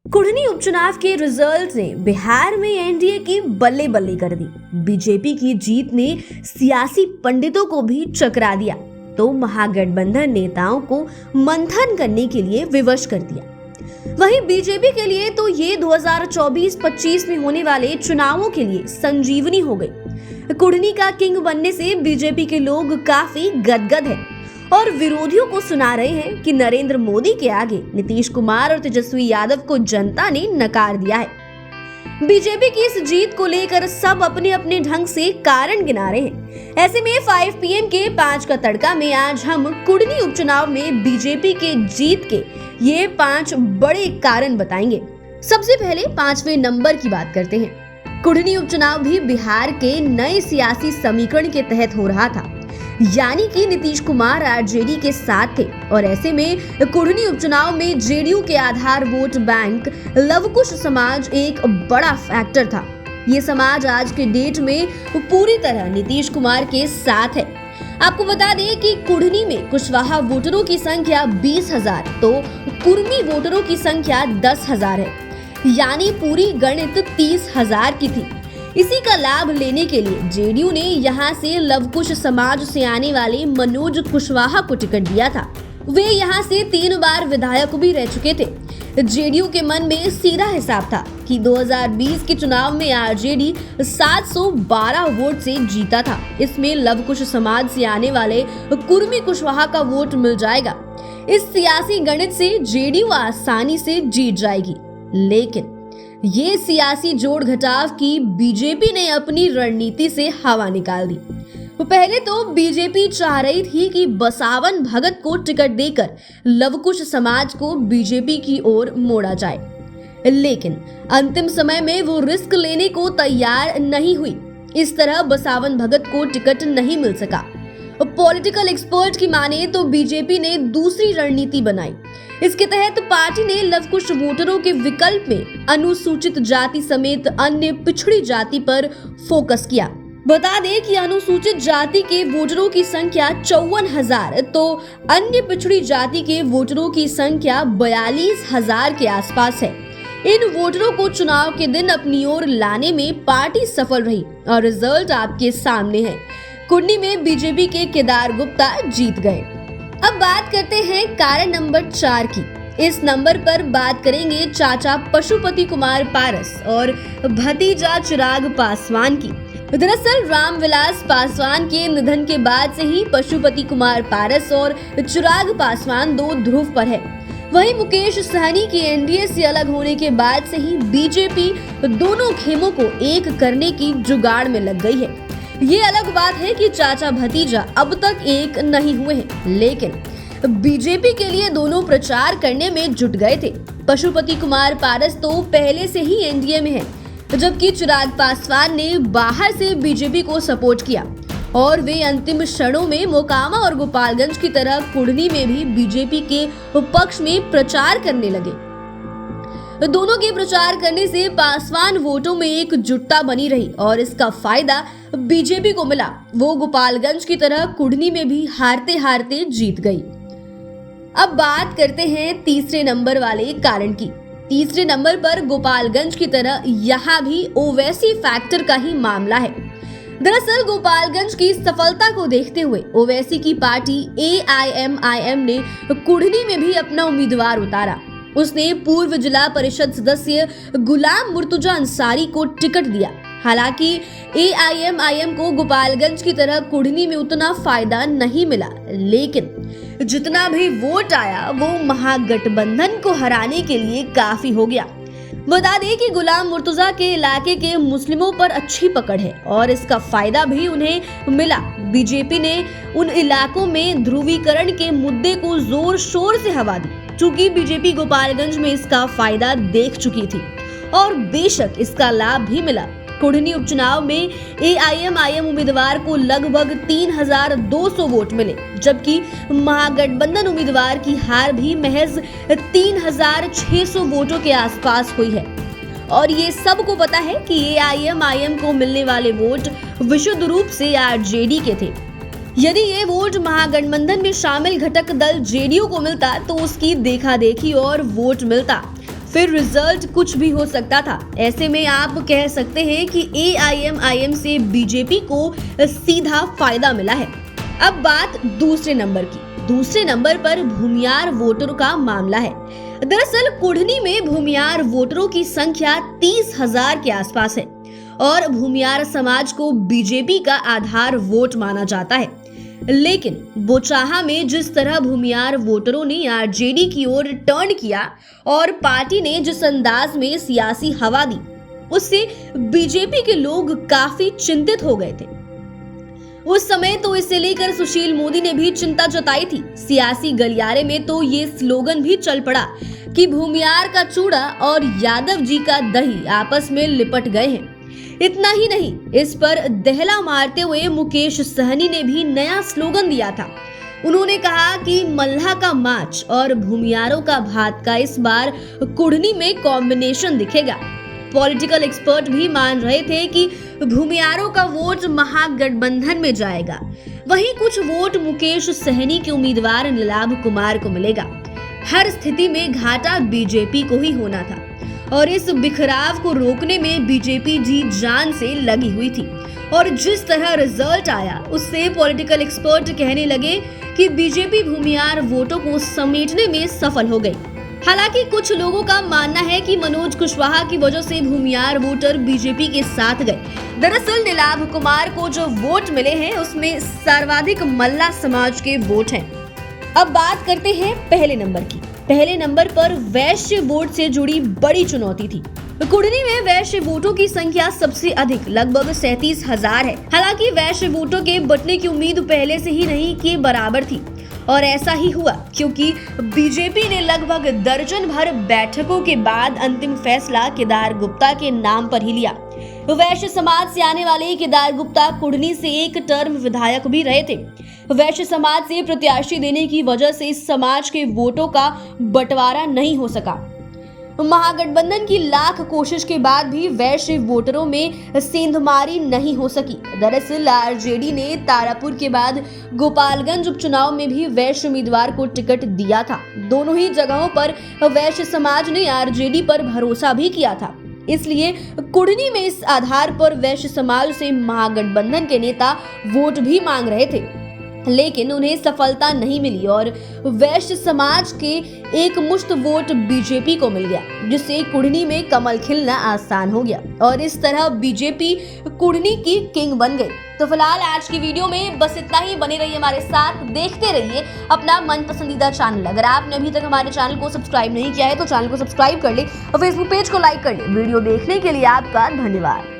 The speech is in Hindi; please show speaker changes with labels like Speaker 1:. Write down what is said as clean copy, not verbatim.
Speaker 1: कुढ़नी उपचुनाव के रिजल्ट ने बिहार में एनडीए की बल्ले बल्ले कर दी। बीजेपी की जीत ने सियासी पंडितों को भी चकरा दिया तो महागठबंधन नेताओं को मंथन करने के लिए विवश कर दिया। वहीं बीजेपी के लिए तो ये 2024-25 में होने वाले चुनावों के लिए संजीवनी हो गई। कुढ़नी का किंग बनने से बीजेपी के लोग काफी गदगद हैं और विरोधियों को सुना रहे हैं कि नरेंद्र मोदी के आगे नीतीश कुमार और तेजस्वी यादव को जनता ने नकार दिया है। बीजेपी की इस जीत को लेकर सब अपने अपने ढंग से कारण गिना रहे हैं। ऐसे में 5 PM के 5 का तड़का में आज हम कुढ़नी उपचुनाव में बीजेपी के जीत के ये 5 बड़े कारण बताएंगे। सबसे पहले 5वें नंबर की बात करते हैं। कुढ़नी उपचुनाव भी बिहार के नए सियासी समीकरण के तहत हो रहा था, यानी कि नीतीश कुमार आरजेडी के साथ थे और ऐसे में कुढ़नी उपचुनाव में जेडीयू के आधार वोट बैंक लवकुश समाज एक बड़ा फैक्टर था। ये समाज आज के डेट में पूरी तरह नीतीश कुमार के साथ है। आपको बता दें कि कुढ़नी में कुशवाहा वोटरों की संख्या 20,000 तो कुर्मी वोटरों की संख्या 10,000 है, यानी पूरी गणित 30,000 की थी। इसी का लाभ लेने के लिए जेडीयू ने यहां से लवकुश समाज से आने वाले मनोज कुशवाहा को टिकट दिया था। वे यहां से 3 बार विधायक भी रह चुके थे। जेडीयू के मन में सीधा हिसाब था कि 2020 के चुनाव में आरजेडी 712 वोट से जीता था। इसमें लवकुश समाज से आने वाले कुर्मी कुशवाहा का वोट मिल जाएगा। इस सियासी गणित से जेडीयू आसानी से जीत जाएगी। लेकिन ये सियासी जोड़ घटाव की बीजेपी ने अपनी रणनीति से हवा निकाल दी। पहले तो बीजेपी चाह रही थी कि बसावन भगत को टिकट देकर लवकुश समाज को बीजेपी की ओर मोड़ा जाए, लेकिन अंतिम समय में वो रिस्क लेने को तैयार नहीं हुई। इस तरह बसावन भगत को टिकट नहीं मिल सका। पॉलिटिकल एक्सपर्ट की माने तो बीजेपी ने दूसरी रणनीति बनाई। इसके तहत पार्टी ने लवकुश वोटरों के विकल्प में अनुसूचित जाति समेत अन्य पिछड़ी जाति पर फोकस किया। बता दें कि अनुसूचित जाति के वोटरों की संख्या 54,000 तो अन्य पिछड़ी जाति के वोटरों की संख्या 42,000 के आसपास है। इन वोटरों को चुनाव के दिन अपनी ओर लाने में पार्टी सफल रही और रिजल्ट आपके सामने है। कुढ़नी में बीजेपी के केदार गुप्ता जीत गए। अब बात करते हैं कारण नंबर 4 की। इस नंबर पर बात करेंगे चाचा पशुपति कुमार पारस और भतीजा चिराग पासवान की। दरअसल रामविलास पासवान के निधन के बाद से ही पशुपति कुमार पारस और चिराग पासवान 2 ध्रुव पर है। वहीं मुकेश सहनी के एनडीए से अलग होने के बाद से ही बीजेपी दोनों खेमों को एक करने की जुगाड़ में लग गई है। ये अलग बात है कि चाचा भतीजा अब तक एक नहीं हुए हैं, लेकिन बीजेपी के लिए दोनों प्रचार करने में जुट गए थे। पशुपति कुमार पारस तो पहले से ही एनडीए में है, जबकि चिराग पासवान ने बाहर से बीजेपी को सपोर्ट किया और वे अंतिम क्षणों में मोकामा और गोपालगंज की तरह कुढ़नी में भी बीजेपी के पक्ष में प्रचार करने लगे। दोनों के प्रचार करने से पासवान वोटों में एकजुटता बनी रही और इसका फायदा बीजेपी को मिला। वो गोपालगंज की तरह कुढ़नी में भी हारते हारते जीत गई। अब बात करते हैं तीसरे नंबर वाले कारण की। तीसरे नंबर पर गोपालगंज की तरह यहाँ भी ओवैसी फैक्टर का ही मामला है। दरअसल गोपालगंज की सफलता को देखते हुए ओवैसी की पार्टी AIMIM ने कुढ़नी में भी अपना उम्मीदवार उतारा। उसने पूर्व जिला परिषद सदस्य गुलाम मुर्तुजा अंसारी को टिकट दिया। हालांकि AIMIM को गोपालगंज की तरह कुढ़नी में उतना फायदा नहीं मिला, लेकिन जितना भी वोट आया वो महागठबंधन को हराने के लिए काफी हो गया। बता दें कि गुलाम मुर्तुजा के इलाके के मुस्लिमों पर अच्छी पकड़ है और इसका फायदा भी उन्हें मिला। बीजेपी ने उन इलाकों में ध्रुवीकरण के मुद्दे को जोर शोर से हवा दी, चूंकि बीजेपी गोपालगंज में इसका फायदा देख चुकी थी और बेशक इसका लाभ भी मिला। कुढ़नी उपचुनाव में AIMIM उम्मीदवार को लगभग 3,200 वोट मिले, जबकि महागठबंधन उम्मीदवार की हार भी महज 3,600 वोटों के आसपास हुई है। और ये सबको पता है कि AIMIM को मिलने वाले वोट विशुद्ध रूप से आरजेडी के थे। यदि ये वोट महागठबंधन में शामिल घटक दल जेडीयू को मिलता तो उसकी देखा देखी और वोट मिलता। फिर रिजल्ट कुछ भी हो सकता था। ऐसे में आप कह सकते हैं कि AIMIM से बीजेपी को सीधा फायदा मिला है। अब बात दूसरे नंबर की। दूसरे नंबर पर भूमियार वोटरों का मामला है। दरअसल कुढ़नी में भूमियार वोटरों की संख्या 30,000 के आसपास है और भूमियार समाज को बीजेपी का आधार वोट माना जाता है। लेकिन बोचाहा में जिस तरह भूमियार वोटरों ने आरजेडी की ओर टर्न किया और पार्टी ने जिस अंदाज में सियासी हवा दी, उससे बीजेपी के लोग काफी चिंतित हो गए थे। उस समय तो इसे लेकर सुशील मोदी ने भी चिंता जताई थी। सियासी गलियारे में तो ये स्लोगन भी चल पड़ा कि भूमियार का चूड़ा और यादव जी का दही आपस में लिपट गए हैं। इतना ही नहीं, इस पर दहला मारते हुए मुकेश सहनी ने भी नया स्लोगन दिया था। उन्होंने कहा कि मल्लाह का माच और भूमियारों का भात का इस बार कुढ़नी में कॉम्बिनेशन दिखेगा। पॉलिटिकल एक्सपर्ट भी मान रहे थे कि भूमियारों का वोट महागठबंधन में जाएगा, वहीं कुछ वोट मुकेश सहनी के उम्मीदवार नीलाभ कुमार को मिलेगा। हर स्थिति में घाटा बीजेपी को ही होना था और इस बिखराव को रोकने में बीजेपी जी जान से लगी हुई थी। और जिस तरह रिजल्ट आया, उससे पॉलिटिकल एक्सपर्ट कहने लगे कि बीजेपी भूमियार वोटों को समेटने में सफल हो गई। हालांकि कुछ लोगों का मानना है कि मनोज कुशवाहा की वजह से भूमियार वोटर बीजेपी के साथ गए। दरअसल नीलाभ कुमार को जो वोट मिले हैं, उसमें सर्वाधिक मल्ला समाज के वोट हैं। अब बात करते हैं पहले नंबर की। पहले नंबर पर वैश्य वोट से जुड़ी बड़ी चुनौती थी। कुढ़नी में वैश्य वोटों की संख्या सबसे अधिक लगभग 37,000 है। हालांकि वैश्य वोटों के बंटने की उम्मीद पहले से ही नहीं के बराबर थी और ऐसा ही हुआ क्योंकि बीजेपी ने लगभग दर्जन भर बैठकों के बाद अंतिम फैसला केदार गुप्ता के नाम पर ही लिया। वैश्य समाज से आने वाले केदार गुप्ता कुढ़नी से एक टर्म विधायक भी रहे थे। वैश्य समाज से प्रत्याशी देने की वजह से इस समाज के वोटों का बंटवारा नहीं हो सका। महागठबंधन की लाख कोशिश के बाद भी वैश्य वोटरों में सेंधमारी नहीं हो सकी। दरअसल आरजेडी ने तारापुर के बाद गोपालगंज उपचुनाव में भी वैश्य उम्मीदवार को टिकट दिया था। दोनों ही जगहों पर वैश्य समाज ने आरजेडी पर भरोसा भी किया था। इसलिए कुढ़नी में इस आधार पर वैश्य समाज से महागठबंधन के नेता वोट भी मांग रहे थे, लेकिन उन्हें सफलता नहीं मिली और वैश्य समाज के एक मुश्त वोट बीजेपी को मिल गया, जिससे कुढ़नी में कमल खिलना आसान हो गया और इस तरह बीजेपी कुढ़नी की किंग बन गई। तो फिलहाल आज की वीडियो में बस इतना ही। बने रहिए हमारे साथ, देखते रहिए अपना मन पसंदीदा चैनल। अगर आपने अभी तक हमारे चैनल को सब्सक्राइब नहीं किया है तो चैनल को सब्सक्राइब कर ले और फेसबुक पेज को लाइक कर ले। वीडियो देखने के लिए आपका धन्यवाद।